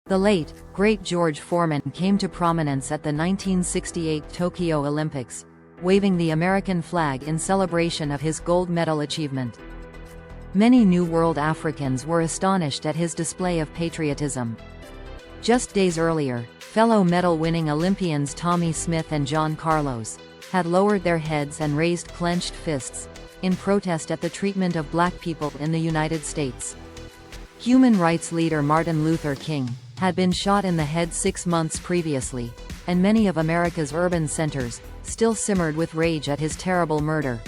The late, great George Foreman came to prominence at the 1968 Tokyo Olympics, waving the American flag in celebration of his gold medal achievement. Many New World Africans were astonished at his display of patriotism. Just days earlier, fellow medal-winning Olympians Tommie Smith and John Carlos had lowered their heads and raised clenched fists, in protest at the treatment of black people in the United States. Human rights leader Martin Luther King had been shot in the head 6 months previously, and many of America's urban centers still simmered with rage at his terrible murder.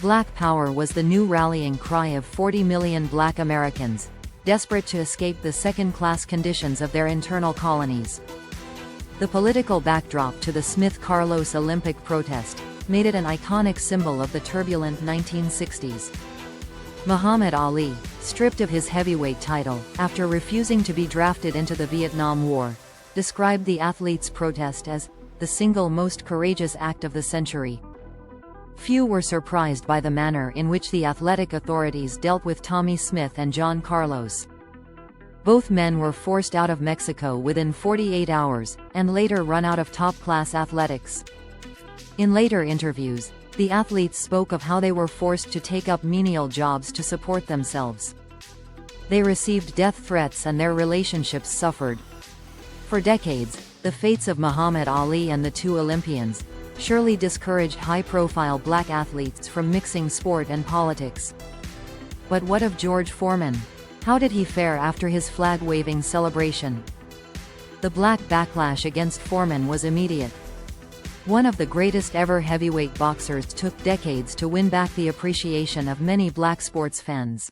Black Power was the new rallying cry of 40 million black Americans, desperate to escape the second-class conditions of their internal colonies. The political backdrop to the Smith-Carlos Olympic protest made it an iconic symbol of the turbulent 1960s. Muhammad Ali, stripped of his heavyweight title after refusing to be drafted into the Vietnam War, described the athletes' protest as the single most courageous act of the century. Few were surprised by the manner in which the athletic authorities dealt with Tommie Smith and John Carlos. Both men were forced out of Mexico within 48 hours, and later run out of top-class athletics. In later interviews, the athletes spoke of how they were forced to take up menial jobs to support themselves. They received death threats and their relationships suffered. For decades, the fates of Muhammad Ali and the two Olympians surely discouraged high-profile black athletes from mixing sport and politics. But what of George Foreman? How did he fare after his flag-waving celebration? The black backlash against Foreman was immediate. One of the greatest ever heavyweight boxers took decades to win back the appreciation of many black sports fans.